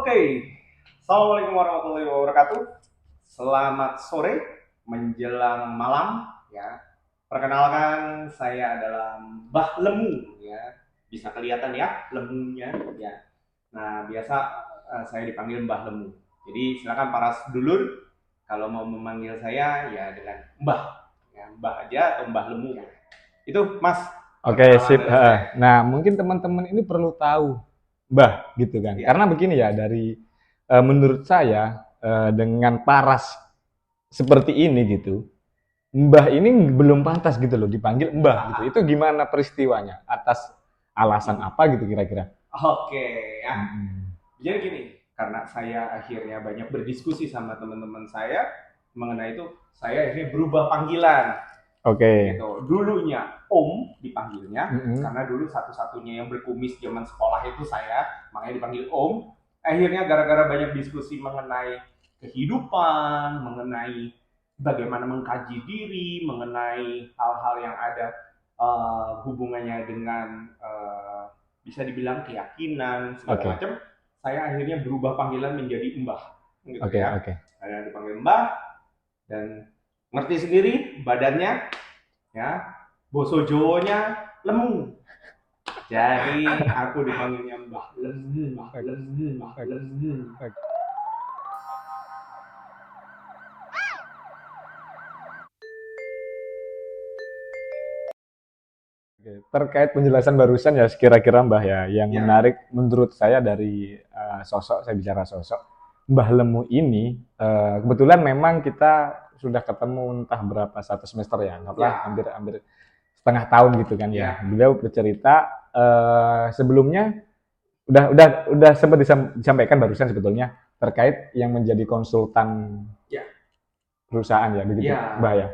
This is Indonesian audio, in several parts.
Oke, Assalamualaikum warahmatullahi wabarakatuh. Selamat sore menjelang malam ya. Perkenalkan saya adalah Mbah Lemu ya. Bisa kelihatan ya lemunya ya. Nah, biasa saya dipanggil Mbah Lemu. Jadi silakan para sedulur kalau mau memanggil saya ya dengan Mbah. Ya, Mbah aja atau Mbah Lemu. Itu Mas Oke, perkenalan sip. dari saya. Nah, mungkin teman-teman ini perlu tahu, Mbah, gitu kan. Ya. Karena begini ya, dari menurut saya dengan paras seperti ini gitu, Mbah ini belum pantas gitu loh dipanggil Mbah gitu. Itu gimana peristiwanya? Atas alasan apa gitu kira-kira? Oke ya. Mm-mm. Jadi gini, karena saya akhirnya banyak berdiskusi sama teman-teman saya mengenai itu, saya akhirnya berubah panggilan. Oke. Gitu. Dulunya Om dipanggilnya, Mm-mm. karena dulu satu-satunya yang berkumis zaman sekolah itu saya, makanya dipanggil Om. Akhirnya gara-gara banyak diskusi mengenai kehidupan, mengenai bagaimana mengkaji diri, mengenai hal-hal yang ada hubungannya dengan bisa dibilang keyakinan segala Oke. macam, saya akhirnya berubah panggilan menjadi Mbah, gitu Oke, ya. oke. Ada dipanggil Mbah dan ngerti sendiri badannya ya, boso Jawanya lemu. Jadi aku dipanggilnya Mbah Lemu, Mbah Oke, Lemu, Mbah oke, Lemu. oke. Oke, terkait penjelasan barusan ya kira-kira Mbah ya, yang Ya, menarik menurut saya dari sosok, saya bicara sosok, Mbah Lemu ini, kebetulan memang kita sudah ketemu entah berapa, satu semester ya, anggaplah ya, hampir setengah tahun gitu kan ya. ya, Beliau bercerita sebelumnya udah sempat disampaikan barusan sebetulnya terkait yang menjadi konsultan ya, perusahaan ya, begitu Mbah ya. ya.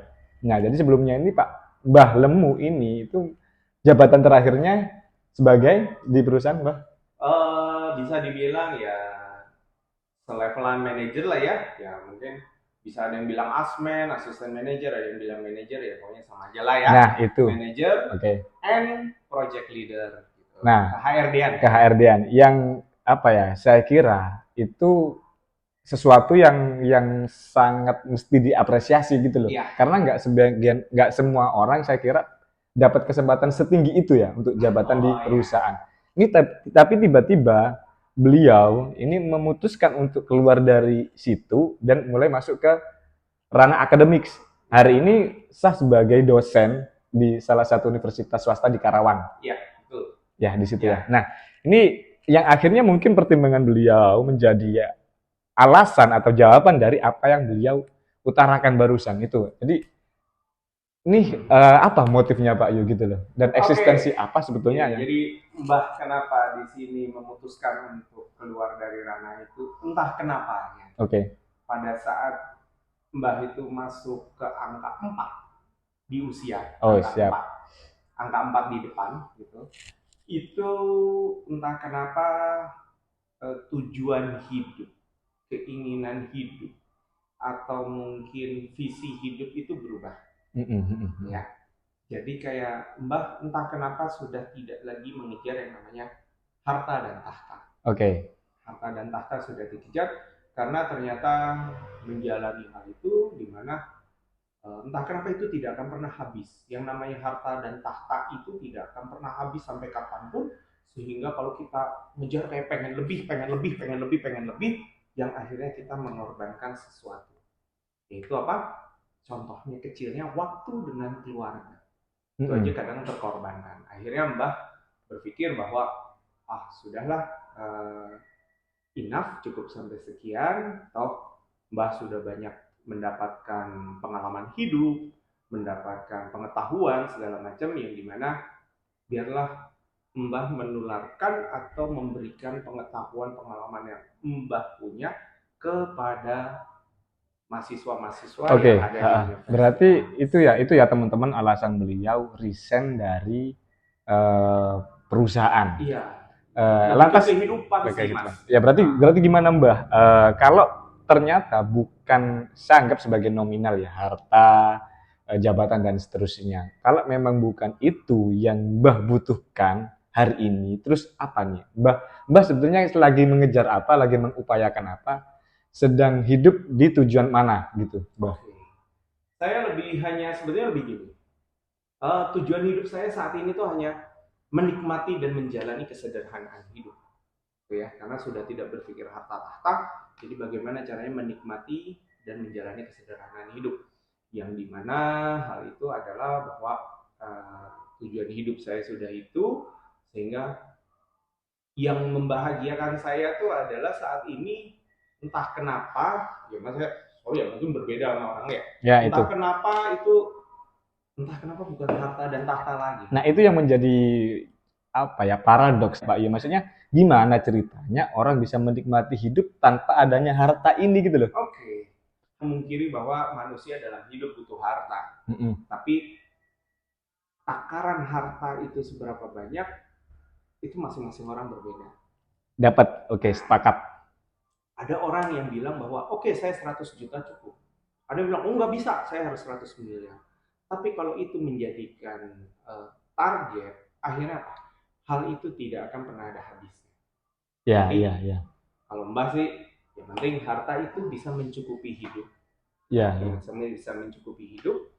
Nah, jadi sebelumnya ini Pak Mbah Lemu ini itu jabatan terakhirnya sebagai di perusahaan Mbah. Bisa dibilang ya selevelan manajer lah ya. Ya mungkin bisa ada yang bilang asmen, asisten manajer, ada yang bilang manajer ya pokoknya sama aja lah ya. Nah, itu. Manager Oke. and project leader gitu. Nah, HRD-an ke ya. HRD-an yang apa ya? Saya kira itu sesuatu yang sangat mesti diapresiasi gitu loh. Iya. Karena nggak semua orang saya kira dapat kesempatan setinggi itu ya untuk jabatan di Oh ya. perusahaan. Ini tapi tiba-tiba beliau ini memutuskan untuk keluar dari situ dan mulai masuk ke ranah akademik. Hari ini sah sebagai dosen di salah satu universitas swasta di Karawang. Iya, betul. Ya, di situ ya. Ya. Nah, ini yang akhirnya mungkin pertimbangan beliau menjadi ya, alasan atau jawaban dari apa yang beliau utarakan barusan itu. Jadi ini apa motifnya Pak Yu gitu loh, dan Oke. eksistensi apa sebetulnya Gini, yang jadi Mbah kenapa di sini memutuskan untuk keluar dari ranah itu? Entah kenapa ya. oke. Okay. Pada saat Mbah itu masuk ke angka 4 di usia, Oh angka siap. 4, angka 4 di depan gitu. Itu entah kenapa tujuan hidup, keinginan hidup atau mungkin visi hidup itu berubah ya. Jadi kayak Mbah entah kenapa sudah tidak lagi mengejar yang namanya harta dan tahta. Oke. Okay. Harta dan tahta sudah dikejar karena ternyata menjalani hal itu di mana entah kenapa itu tidak akan pernah habis. Yang namanya harta dan tahta itu tidak akan pernah habis sampai kapanpun, sehingga kalau kita ngejar kayak pengen lebih, pengen lebih, pengen lebih, pengen lebih, yang akhirnya kita mengorbankan sesuatu. Yaitu apa? Contohnya kecilnya waktu dengan keluarga. Itu aja kadang terkorbankan. Akhirnya Mbah berpikir bahwa sudahlah, enough, cukup sampai sekian. Toh Mbah sudah banyak mendapatkan pengalaman hidup, mendapatkan pengetahuan segala macam yang dimana biarlah Mbah menularkan atau memberikan pengetahuan pengalaman yang Mbah punya kepada mahasiswa-mahasiswa Oke, yang ada di berarti universitas. itu ya teman-teman alasan beliau resign dari perusahaan. Iya, lebih ke Lantas kehidupan oke sih gitu Mas. kan. Ya berarti gimana Mbah? Kalau ternyata bukan saya anggap sebagai nominal ya, harta, jabatan dan seterusnya. Kalau memang bukan itu yang Mbah butuhkan, hari ini. Terus apa nih? Mbah sebetulnya lagi mengejar apa, lagi mengupayakan apa, sedang hidup di tujuan mana gitu, Mbah. Oke. Saya lebih hanya sebenarnya lebih gini. Tujuan hidup saya saat ini tuh hanya menikmati dan menjalani kesederhanaan hidup. Gitu ya, karena sudah tidak berpikir harta tahta, jadi bagaimana caranya menikmati dan menjalani kesederhanaan hidup, yang dimana hal itu adalah bahwa uh, tujuan hidup saya sudah itu, sehingga yang membahagiakan saya tuh adalah saat ini entah kenapa, ya maksudnya oh ya mungkin berbeda sama orang ya, Ya itu. entah kenapa itu, entah kenapa bukan harta dan tahta lagi. Nah, itu yang menjadi apa ya, paradoks, Pak. Ya maksudnya gimana ceritanya orang bisa menikmati hidup tanpa adanya harta ini gitu loh. Oke, memungkiri bahwa manusia dalam hidup butuh harta, tapi takaran harta itu seberapa banyak itu masing-masing orang berbeda. Dapat, oke, sepakat. Ada orang yang bilang bahwa oke, saya 100 juta cukup. Ada yang bilang oh nggak bisa, saya harus 100 miliar. Tapi kalau itu menjadikan target, akhirnya apa? Hal itu tidak akan pernah ada habisnya. Ya, Jadi ya, ya. kalau Mbak sih, yang penting harta itu bisa mencukupi hidup. Ya, Yang ya. bisa mencukupi hidup,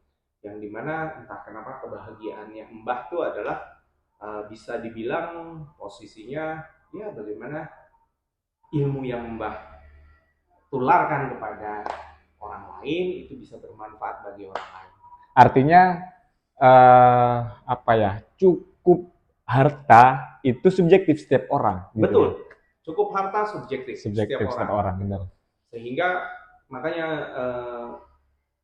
yang dimana entah kenapa kebahagiaannya Mbah itu adalah bisa dibilang posisinya ya bagaimana ilmu yang Mbah tularkan kepada orang lain itu bisa bermanfaat bagi orang lain. Artinya apa ya? Cukup harta itu subjektif setiap orang gitu. Betul. Ya? Cukup harta subjektif Subjektif setiap orang, benar. Sehingga makanya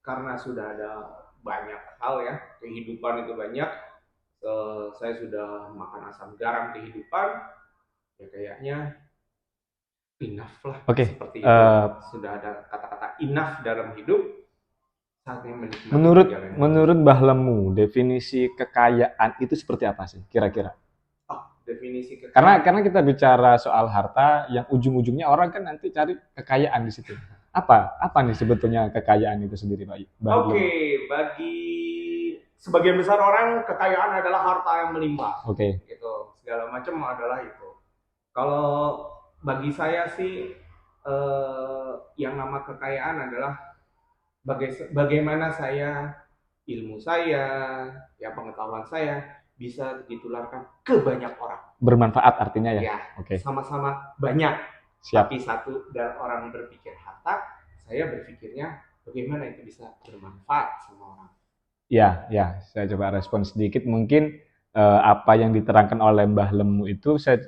karena sudah ada banyak hal ya, kehidupan itu banyak, saya sudah makan asam garam kehidupan, ya kayaknya enough lah. Oke. Seperti itu. Sudah ada kata-kata enough dalam hidup, saatnya menikmati. Menurut Mbah Lemu, definisi kekayaan itu seperti apa sih kira-kira? Definisi kekayaan. Karena kita bicara soal harta, yang ujung-ujungnya orang kan nanti cari kekayaan di situ. Apa nih sebetulnya kekayaan itu sendiri, Pak? Oke, bagi sebagian besar orang kekayaan adalah harta yang melimpah. Oke. Gitu, segala macam adalah itu. Kalau bagi saya sih yang nama kekayaan adalah bagaimana saya, ilmu saya, ya pengetahuan saya bisa ditularkan ke banyak orang. Bermanfaat artinya ya? Ya, Oke. sama-sama banyak. Siap. Tapi satu dan orang berpikir harta, saya berpikirnya bagaimana itu bisa bermanfaat sama orang. Ya, saya coba respon sedikit. Mungkin apa yang diterangkan oleh Mbah Lemu itu saya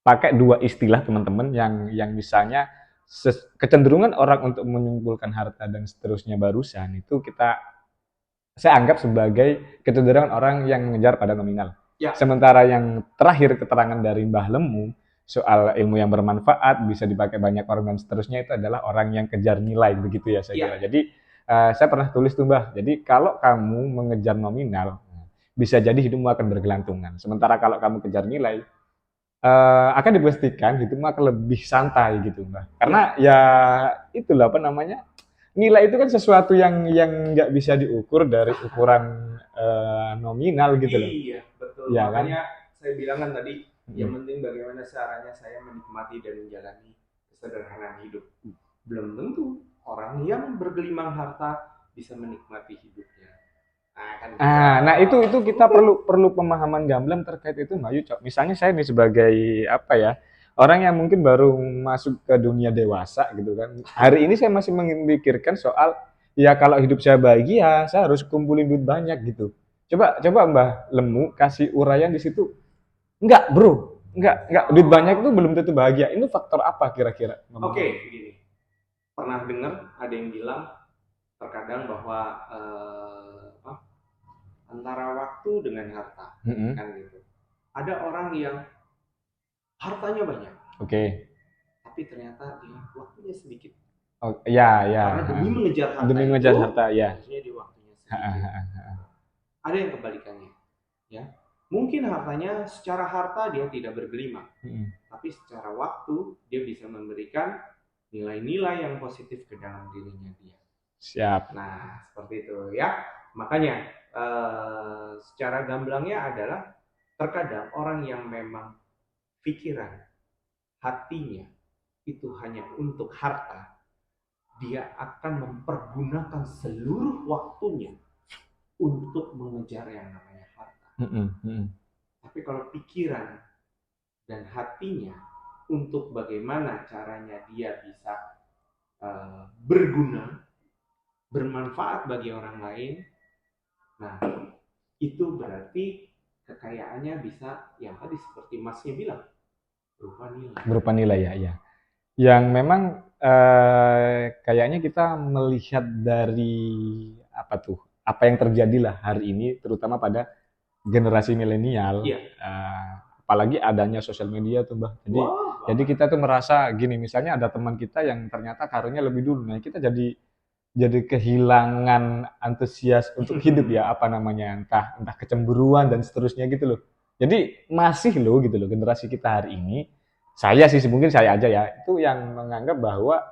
pakai dua istilah teman-teman yang misalnya kecenderungan orang untuk menyimpulkan harta dan seterusnya barusan itu saya anggap sebagai kecenderungan orang yang mengejar pada nominal. Ya. Sementara yang terakhir keterangan dari Mbah Lemu soal ilmu yang bermanfaat bisa dipakai banyak orang dan seterusnya itu adalah orang yang kejar nilai begitu ya saya kira. Jadi saya pernah tulis tuh Mbah. Jadi kalau kamu mengejar nominal bisa jadi hidupmu akan bergelantungan. Sementara kalau kamu kejar nilai akan dipastikan hidupmu akan lebih santai gitu Mbah. Karena ya itulah apa namanya, nilai itu kan sesuatu yang nggak bisa diukur dari ukuran nominal gitu loh. Iya, betul. Ya, makanya kan? Saya bilang kan tadi, yang penting bagaimana caranya saya menikmati dan menjalani kesederhanaan hidup. Belum tentu orang yang bergelimang harta bisa menikmati hidupnya. Nah itu kita perlu pemahaman gamblang terkait itu Mbak Yu. Misalnya saya nih sebagai apa ya, orang yang mungkin baru masuk ke dunia dewasa gitu kan. Hari ini saya masih memikirkan soal ya kalau hidup saya bahagia, saya harus kumpulin duit banyak gitu. Coba Mbah Lemu kasih uraian di situ. Enggak, Bro. Enggak. Duit banyak itu belum tentu bahagia. Ini faktor apa kira-kira? Oke, gini. Pernah dengar ada yang bilang terkadang bahwa antara waktu dengan harta, kan gitu. Ada orang yang hartanya banyak, tapi ternyata dia waktunya sedikit. Karena demi mengejar harta, ya. Maksudnya dia waktunya sedikit. Ada yang kebalikannya, ya. Mungkin hartanya secara harta dia tidak bergelimang, tapi secara waktu dia bisa memberikan nilai-nilai yang positif ke dalam dirinya dia. Siap. Nah, seperti itu ya. Makanya secara gamblangnya adalah Terkadang orang yang memang pikiran, hatinya itu hanya untuk harta, dia akan mempergunakan seluruh waktunya untuk mengejar yang namanya harta. Tapi kalau pikiran dan hatinya untuk bagaimana caranya dia bisa berguna, bermanfaat bagi orang lain, nah itu berarti kekayaannya bisa yang tadi seperti Masnya bilang, berupa nilai. Berupa nilai ya, ya. Yang memang kayaknya kita melihat dari apa tuh, apa yang terjadi lah hari ini, terutama pada generasi milenial, Iya. apalagi adanya sosial media tuh, Mbah. Jadi kita tuh merasa gini, misalnya ada teman kita yang ternyata karirnya lebih dulu, nah kita jadi kehilangan antusias untuk hidup ya, apa namanya, entah kecemburuan dan seterusnya gitu loh. Jadi masih loh gitu loh generasi kita hari ini, saya sih mungkin saya aja ya, itu yang menganggap bahwa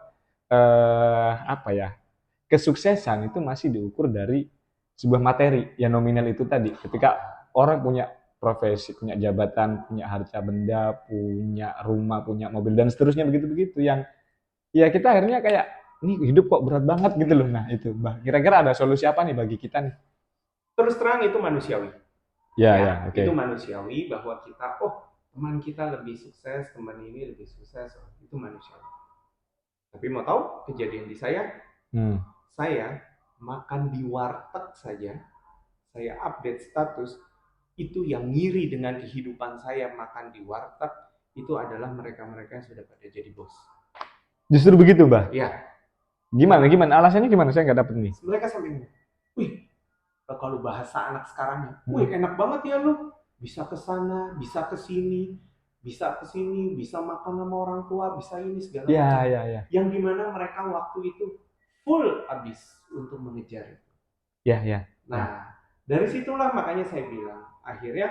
apa ya, kesuksesan itu masih diukur dari sebuah materi yang nominal itu tadi. Ketika orang punya profesi, punya jabatan, punya harta benda, punya rumah, punya mobil dan seterusnya begitu-begitu yang ya kita akhirnya kayak ini hidup kok berat banget gitu loh. Nah, itu, Mbak. Kira-kira ada solusi apa nih bagi kita nih? Terus terang itu manusiawi. Ya, Ya, ya, oke. itu manusiawi bahwa kita, oh teman kita lebih sukses, teman ini lebih sukses, oh, itu manusiawi. Tapi mau tahu kejadian di saya makan di warteg saja, saya update status, itu yang ngiri dengan kehidupan saya makan di warteg, itu adalah mereka-mereka yang sudah pada jadi bos. Justru begitu, Mbak. Ya, Gimana, gimana? Alasannya gimana? Saya nggak dapet nih. mereka sampai ngomong, wih, kalau bahasa anak sekarangnya, wih enak banget ya lu, bisa ke sana, bisa ke sini, bisa makan sama orang tua, bisa ini segala Ya, macam. ya, ya. Yang dimana mereka waktu itu full habis untuk mengejar itu. Ya, ya. Nah, dari situlah makanya saya bilang, akhirnya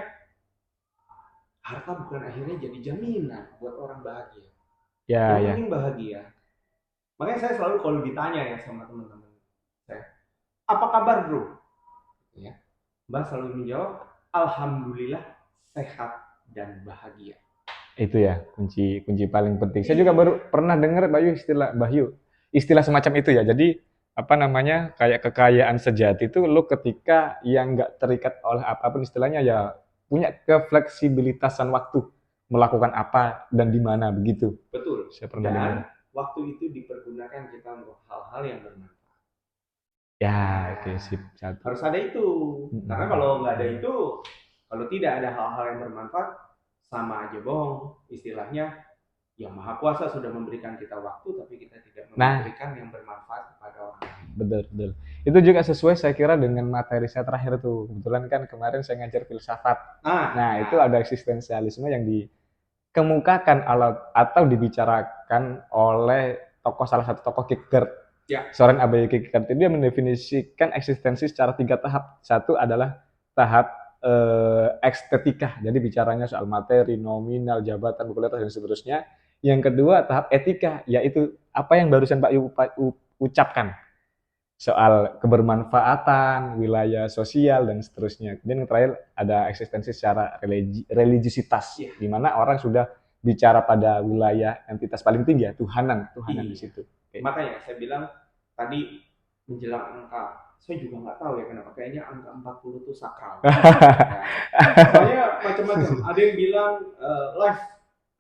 harta bukan akhirnya jadi jaminan buat orang bahagia. Ya, Yang ya. penting bahagia. Makanya saya selalu kalau ditanya ya sama teman-teman saya, apa kabar bro? Ya, Mbak selalu menjawab, alhamdulillah sehat dan bahagia. Itu ya, kunci kunci paling penting. Saya juga baru pernah dengar istilah semacam itu ya. Jadi apa namanya, kayak kekayaan sejati itu lo ketika yang nggak terikat oleh apapun, istilahnya ya punya kefleksibilitasan waktu melakukan apa dan di mana begitu. Betul. Saya pernah dengar. Dan waktu itu dipergunakan kita untuk hal-hal yang bermanfaat. Ya, oke, Nah, sip, satu. harus ada itu. Karena kalau nggak ada itu, kalau tidak ada hal-hal yang bermanfaat, sama aja bohong. Istilahnya, yang Maha Kuasa sudah memberikan kita waktu, tapi kita tidak Nah, memberikan yang bermanfaat kepada orang lain. betul, betul. Itu juga sesuai saya kira dengan materi saya terakhir tuh. Kebetulan kan kemarin saya ngajar filsafat. Nah, Ya, itu ada eksistensialisme yang dikemukakan atau dibicarakan oleh salah satu tokoh Kierkegaard. ya. Soren Abaye Kierkegaard itu dia mendefinisikan eksistensi secara 3 tahap. Satu adalah tahap estetika, jadi bicaranya soal materi, nominal, jabatan, popularitas dan seterusnya. Yang kedua tahap etika, yaitu apa yang barusan Pak Yu ucapkan soal kebermanfaatan, wilayah sosial dan seterusnya. Kemudian yang terakhir ada eksistensi secara religiusitas, di mana orang sudah bicara pada wilayah entitas paling tinggi ya, Tuhanan di situ. Makanya saya bilang tadi menjelang angka, saya juga nggak tahu ya kenapa, kayaknya angka 40 itu sakral. Soalnya macam-macam. Ada yang bilang life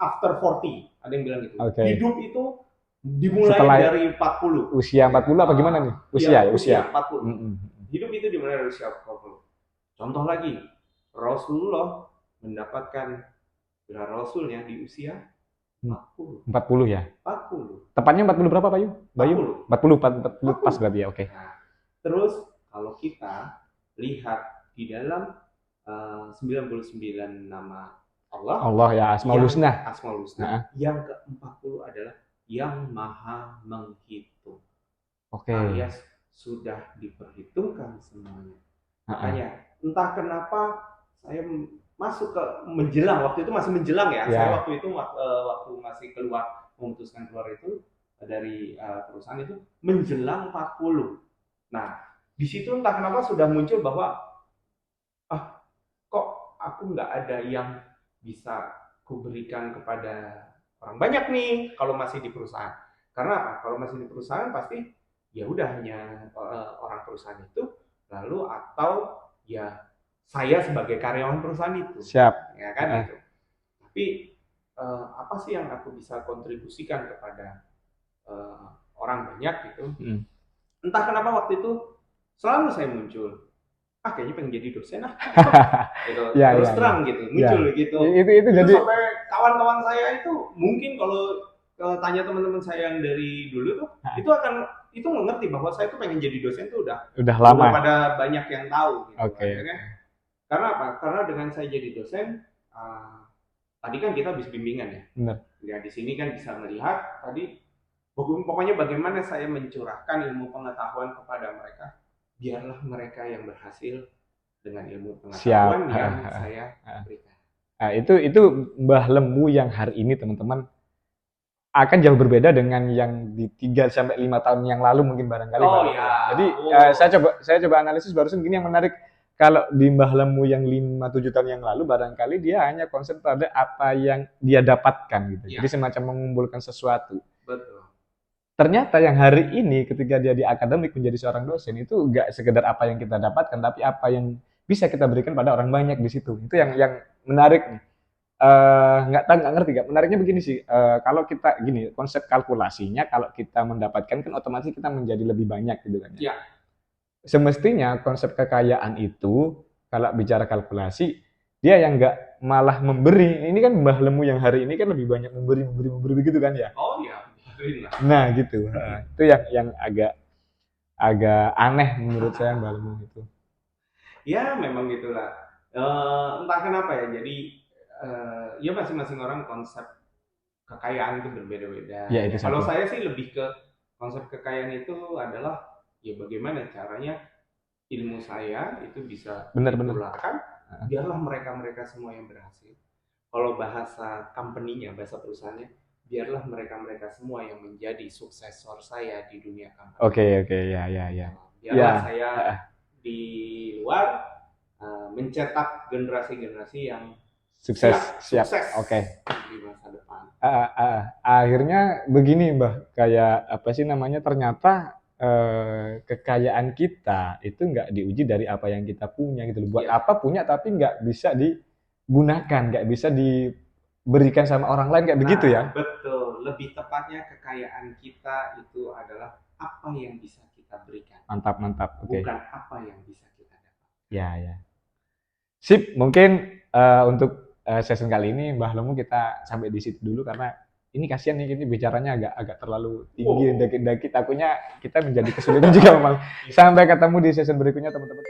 after 40, ada yang bilang gitu. Hidup itu dimulai dari 40. Usia 40 apa gimana nih? Usia 40. Hidup itu dimulai dari usia 40. Contoh lagi, Rasulullah mendapatkan gelar Rasulnya di usia 40. 40 ya? 40. Tepatnya 40 berapa, Pak Yu? 40 pas berarti ya, oke. Nah, terus kalau kita lihat di dalam 99 nama Allah ya, Asmaul Husna. Yang ke-40 adalah yang maha menghitung. Alias sudah diperhitungkan semuanya. Makanya entah kenapa saya masuk ke menjelang, waktu itu masih menjelang ya. Saya waktu itu waktu masih memutuskan keluar itu dari perusahaan itu menjelang 40. Nah, di situ entah kenapa sudah muncul bahwa kok aku nggak ada yang bisa kuberikan kepada orang banyak nih kalau masih di perusahaan. Karena apa? Kalau masih di perusahaan pasti ya udah hanya orang perusahaan itu, lalu atau ya saya sebagai karyawan perusahaan itu, Siap. ya kan itu. Tapi apa sih yang aku bisa kontribusikan kepada eh, orang banyak gitu? Entah kenapa waktu itu selalu saya muncul. Kayaknya pengen jadi dosen gitu. Ya, Terus ya, terang ya. gitu, muncul Ya. gitu. Itu Itu jadi sampai kawan-kawan saya itu mungkin kalau tanya teman-teman saya yang dari dulu tuh, itu mengerti bahwa saya tuh pengen jadi dosen tuh udah lama. pada banyak yang tahu gitu. Oke. Akhirnya karena apa? Karena dengan saya jadi dosen, tadi kan kita habis bimbingan ya. Benar. Ya di sini kan bisa melihat tadi pokoknya bagaimana saya mencurahkan ilmu pengetahuan kepada mereka, biarlah mereka yang berhasil dengan ilmu pengetahuan yang saya berikan. Nah, itu Mbah Lemu yang hari ini teman-teman akan jauh berbeda dengan yang di 3 sampai 5 tahun yang lalu mungkin barangkali. Ya. Jadi saya coba analisis barusan gini yang menarik. Kalau di Mbah Lemu yang 5-7 tahun yang lalu barangkali dia hanya konsen pada apa yang dia dapatkan gitu. Ya. Jadi semacam mengumpulkan sesuatu. Betul. Ternyata yang hari ini ketika dia di akademik menjadi seorang dosen itu enggak sekedar apa yang kita dapatkan, tapi apa yang bisa kita berikan pada orang banyak di situ. Itu yang menarik nih. Nggak ngerti nggak, menariknya begini sih, kalau kita gini, konsep kalkulasinya kalau kita mendapatkan kan otomatis kita menjadi lebih banyak gitu kan ya. Semestinya konsep kekayaan itu kalau bicara kalkulasi dia yang nggak malah memberi. Ini kan Mbah Lemu yang hari ini kan lebih banyak memberi begitu kan ya. Nah gitu, itu yang agak aneh menurut saya Mbah Lemu itu. Ya memang gitulah, entah kenapa ya, jadi ya masing-masing orang konsep kekayaan itu berbeda-beda. Ya, itu kalau saya sih lebih ke konsep kekayaan itu adalah ya bagaimana caranya ilmu saya itu bisa ditularkan, biarlah mereka semua yang berhasil. Kalau bahasa company-nya, bahasa perusahaannya, biarlah mereka semua yang menjadi suksesor saya di dunia company. Oke, ya. Biarlah saya di luar mencetak generasi-generasi yang sukses. Oke. Di masa depan. Akhirnya begini Mbah, kayak apa sih namanya, ternyata kekayaan kita itu nggak diuji dari apa yang kita punya gitu loh. Buat apa punya tapi nggak bisa digunakan, nggak bisa diberikan sama orang lain, kayak begitu ya? Betul, lebih tepatnya kekayaan kita itu adalah apa yang bisa kita berikan. Mantap. Bukan apa yang bisa kita dapat. Ya. Sip, mungkin untuk session kali ini Mbah Lemu kita sampai di situ dulu karena ini kasihan nih, ini bicaranya agak terlalu tinggi, daki-daki, takutnya kita menjadi kesulitan juga memang. Sampai ketemu di session berikutnya teman-teman.